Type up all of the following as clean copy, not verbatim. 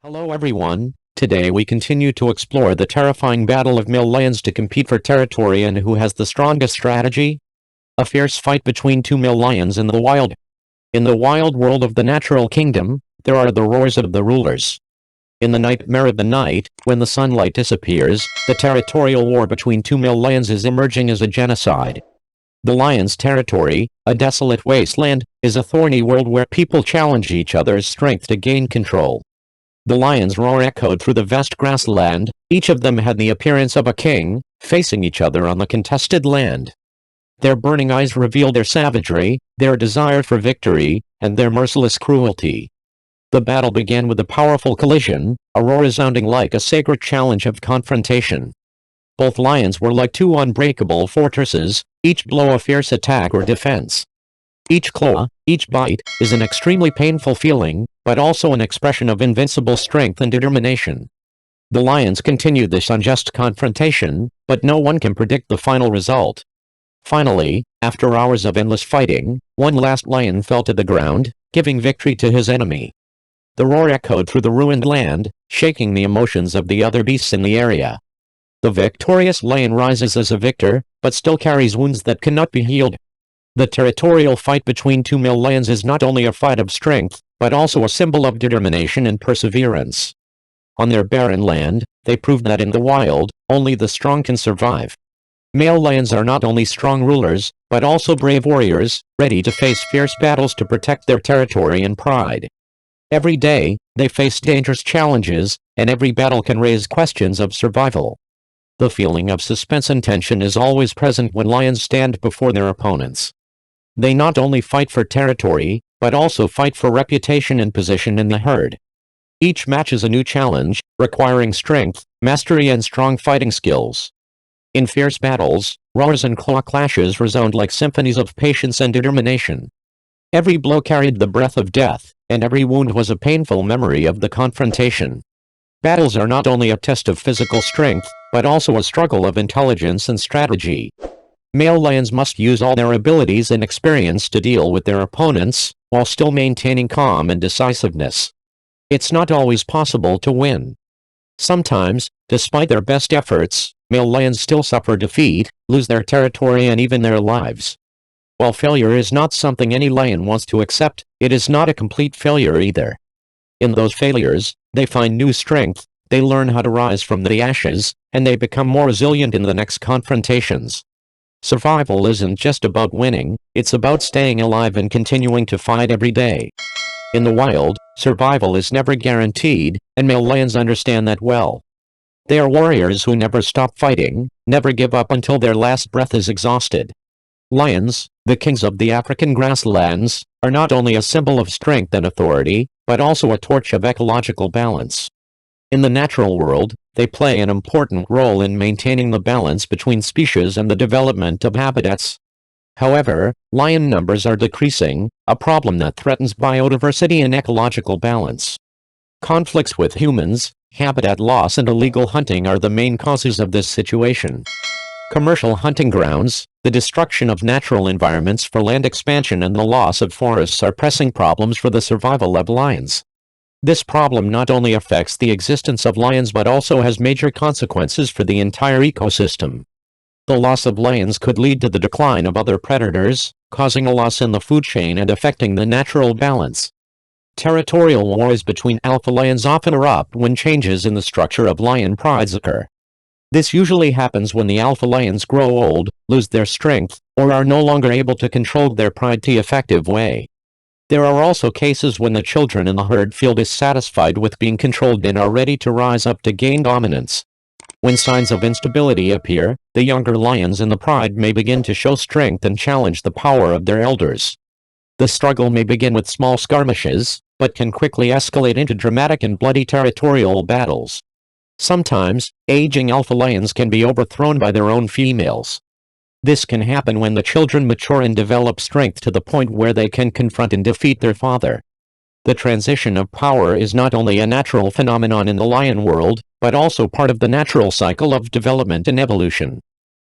Hello everyone, today we continue to explore the terrifying battle of male lions to compete for territory and who has the strongest strategy. A fierce fight between two male lions in the wild. In the wild world of the natural kingdom, there are the roars of the rulers. In the nightmare of the night, when the sunlight disappears, the territorial war between two male lions is emerging as a genocide. The lion's territory, a desolate wasteland, is a thorny world where people challenge each other's strength to gain control. The lion's roar echoed through the vast grassland. Each of them had the appearance of a king, facing each other on the contested land. Their burning eyes revealed their savagery, their desire for victory, and their merciless cruelty. The battle began with a powerful collision, a roar resounding like a sacred challenge of confrontation. Both lions were like two unbreakable fortresses, each blow a fierce attack or defense. Each claw, each bite, is an extremely painful feeling, but also an expression of invincible strength and determination. The lions continued this unjust confrontation, but no one can predict the final result. Finally, after hours of endless fighting, one last lion fell to the ground, giving victory to his enemy. The roar echoed through the ruined land, shaking the emotions of the other beasts in the area. The victorious lion rises as a victor, but still carries wounds that cannot be healed. The territorial fight between two male lions is not only a fight of strength, but also a symbol of determination and perseverance. On their barren land, they proved that in the wild, only the strong can survive. Male lions are not only strong rulers, but also brave warriors, ready to face fierce battles to protect their territory and pride. Every day, they face dangerous challenges, and every battle can raise questions of survival. The feeling of suspense and tension is always present when lions stand before their opponents. They not only fight for territory, but also fight for reputation and position in the herd. Each match is a new challenge, requiring strength, mastery and strong fighting skills. In fierce battles, roars and claw clashes resound like symphonies of patience and determination. Every blow carried the breath of death, and every wound was a painful memory of the confrontation. Battles are not only a test of physical strength, but also a struggle of intelligence and strategy. Male lions must use all their abilities and experience to deal with their opponents, while still maintaining calm and decisiveness. It's not always possible to win. Sometimes, despite their best efforts, male lions still suffer defeat, lose their territory and even their lives. While failure is not something any lion wants to accept, it is not a complete failure either. In those failures, they find new strength, they learn how to rise from the ashes, and they become more resilient in the next confrontations. Survival isn't just about winning, it's about staying alive and continuing to fight every day. In the wild, survival is never guaranteed, and male lions understand that well. They are warriors who never stop fighting, never give up until their last breath is exhausted. Lions, the kings of the African grasslands, are not only a symbol of strength and authority, but also a torch of ecological balance. In the natural world, they play an important role in maintaining the balance between species and the development of habitats. However, lion numbers are decreasing, a problem that threatens biodiversity and ecological balance. Conflicts with humans, habitat loss and illegal hunting are the main causes of this situation. Commercial hunting grounds, the destruction of natural environments for land expansion and the loss of forests are pressing problems for the survival of lions. This problem not only affects the existence of lions but also has major consequences for the entire ecosystem. The loss of lions could lead to the decline of other predators, causing a loss in the food chain and affecting the natural balance. Territorial wars between alpha lions often erupt when changes in the structure of lion prides occur. This usually happens when the alpha lions grow old, lose their strength, or are no longer able to control their pride in an effective way. There are also cases when the children in the herd feel dissatisfied with being controlled and are ready to rise up to gain dominance. When signs of instability appear, the younger lions in the pride may begin to show strength and challenge the power of their elders. The struggle may begin with small skirmishes, but can quickly escalate into dramatic and bloody territorial battles. Sometimes, aging alpha lions can be overthrown by their own females. This can happen when the children mature and develop strength to the point where they can confront and defeat their father. The transition of power is not only a natural phenomenon in the lion world, but also part of the natural cycle of development and evolution.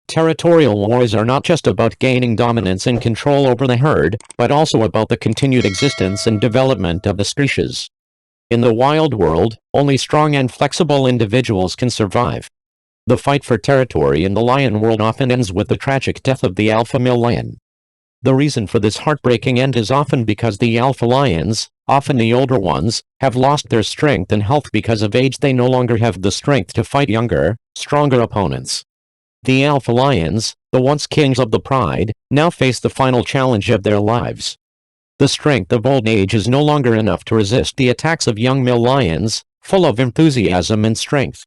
Territorial wars are not just about gaining dominance and control over the herd, but also about the continued existence and development of the species. In the wild world, only strong and flexible individuals can survive. The fight for territory in the lion world often ends with the tragic death of the alpha male lion. The reason for this heartbreaking end is often because the alpha lions, often the older ones, have lost their strength and health because of age. They no longer have the strength to fight younger, stronger opponents. The alpha lions, the once kings of the pride, now face the final challenge of their lives. The strength of old age is no longer enough to resist the attacks of young male lions, full of enthusiasm and strength.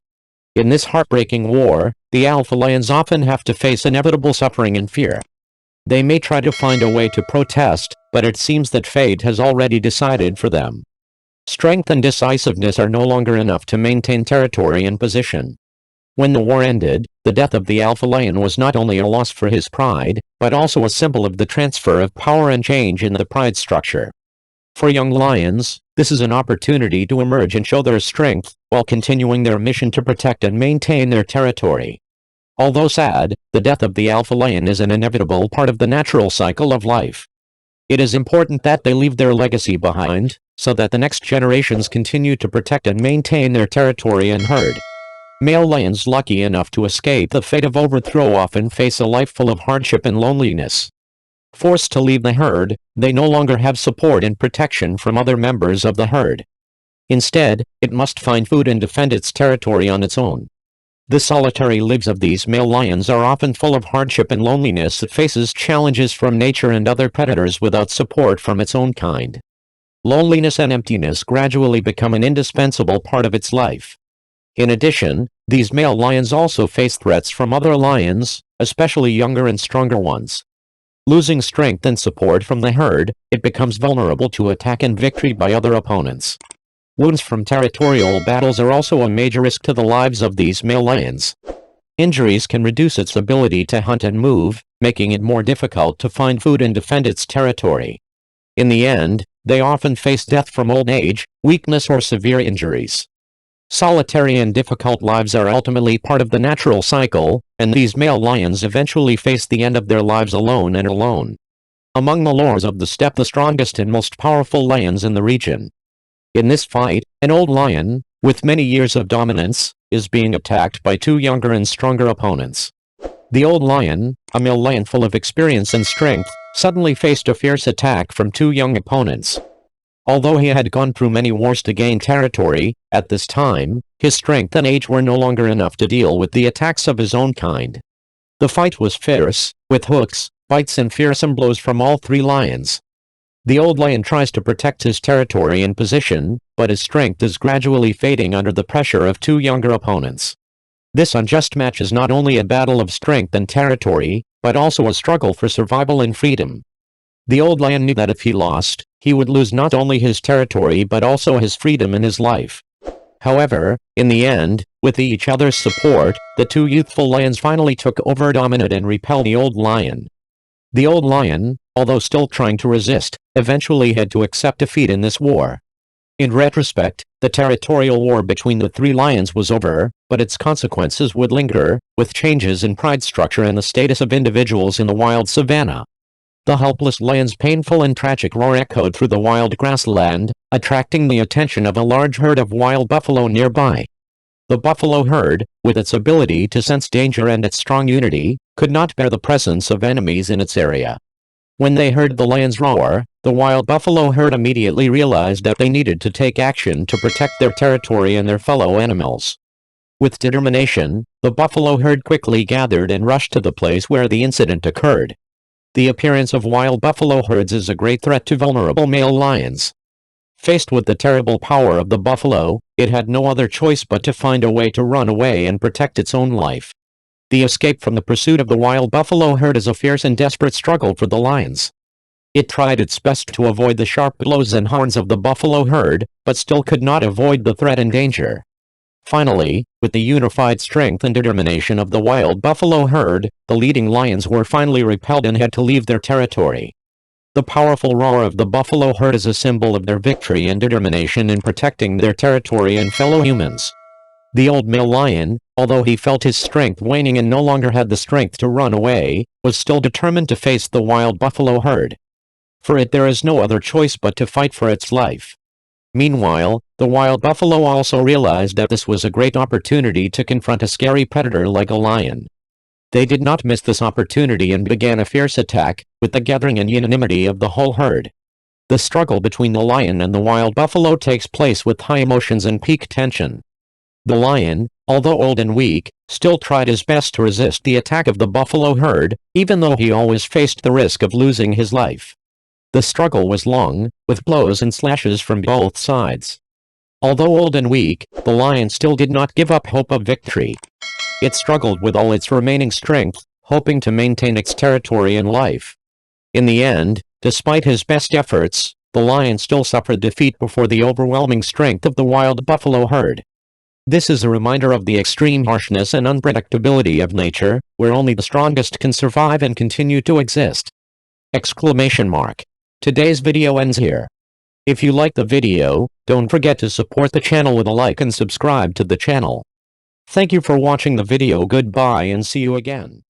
In this heartbreaking war, the alpha lions often have to face inevitable suffering and fear. They may try to find a way to protest, but it seems that fate has already decided for them. Strength and decisiveness are no longer enough to maintain territory and position. When the war ended, the death of the alpha lion was not only a loss for his pride, but also a symbol of the transfer of power and change in the pride structure. For young lions, this is an opportunity to emerge and show their strength, while continuing their mission to protect and maintain their territory. Although sad, the death of the alpha lion is an inevitable part of the natural cycle of life. It is important that they leave their legacy behind, so that the next generations continue to protect and maintain their territory and herd. Male lions lucky enough to escape the fate of overthrow often face a life full of hardship and loneliness. Forced to leave the herd, they no longer have support and protection from other members of the herd. Instead, it must find food and defend its territory on its own. The solitary lives of these male lions are often full of hardship and loneliness. It faces challenges from nature and other predators without support from its own kind. Loneliness and emptiness gradually become an indispensable part of its life. In addition, these male lions also face threats from other lions, especially younger and stronger ones. Losing strength and support from the herd, it becomes vulnerable to attack and victory by other opponents. Wounds from territorial battles are also a major risk to the lives of these male lions. Injuries can reduce its ability to hunt and move, making it more difficult to find food and defend its territory. In the end, they often face death from old age, weakness, or severe injuries. Solitary and difficult lives are ultimately part of the natural cycle, and these male lions eventually face the end of their lives alone and alone. Among the lords of the steppe, the strongest and most powerful lions in the region. In this fight, an old lion, with many years of dominance, is being attacked by two younger and stronger opponents. The old lion, a male lion full of experience and strength, suddenly faced a fierce attack from two young opponents. Although he had gone through many wars to gain territory, at this time, his strength and age were no longer enough to deal with the attacks of his own kind. The fight was fierce, with hooks, bites and fearsome blows from all three lions. The old lion tries to protect his territory and position, but his strength is gradually fading under the pressure of two younger opponents. This unjust match is not only a battle of strength and territory, but also a struggle for survival and freedom. The old lion knew that if he lost, he would lose not only his territory but also his freedom and his life. However, in the end, with each other's support, the two youthful lions finally took over, dominated and repelled the old lion. The old lion, although still trying to resist, eventually had to accept defeat in this war. In retrospect, the territorial war between the three lions was over, but its consequences would linger, with changes in pride structure and the status of individuals in the wild savanna. The helpless lion's painful and tragic roar echoed through the wild grassland, attracting the attention of a large herd of wild buffalo nearby. The buffalo herd, with its ability to sense danger and its strong unity, could not bear the presence of enemies in its area. When they heard the lion's roar, the wild buffalo herd immediately realized that they needed to take action to protect their territory and their fellow animals. With determination, the buffalo herd quickly gathered and rushed to the place where the incident occurred. The appearance of wild buffalo herds is a great threat to vulnerable male lions. Faced with the terrible power of the buffalo, it had no other choice but to find a way to run away and protect its own life. The escape from the pursuit of the wild buffalo herd is a fierce and desperate struggle for the lions. It tried its best to avoid the sharp blows and horns of the buffalo herd, but still could not avoid the threat and danger. Finally, with the unified strength and determination of the wild buffalo herd, the leading lions were finally repelled and had to leave their territory. The powerful roar of the buffalo herd is a symbol of their victory and determination in protecting their territory and fellow humans. The old male lion, although he felt his strength waning and no longer had the strength to run away, was still determined to face the wild buffalo herd. For it there is no other choice but to fight for its life. Meanwhile, the wild buffalo also realized that this was a great opportunity to confront a scary predator like a lion. They did not miss this opportunity and began a fierce attack, with the gathering and unanimity of the whole herd. The struggle between the lion and the wild buffalo takes place with high emotions and peak tension. The lion, although old and weak, still tried his best to resist the attack of the buffalo herd, even though he always faced the risk of losing his life. The struggle was long, with blows and slashes from both sides. Although old and weak, the lion still did not give up hope of victory. It struggled with all its remaining strength, hoping to maintain its territory and life. In the end, despite his best efforts, the lion still suffered defeat before the overwhelming strength of the wild buffalo herd. This is a reminder of the extreme harshness and unpredictability of nature, where only the strongest can survive and continue to exist. Exclamation mark. Today's video ends here. If you like the video, don't forget to support the channel with a like and subscribe to the channel. Thank you for watching the video. Goodbye and see you again.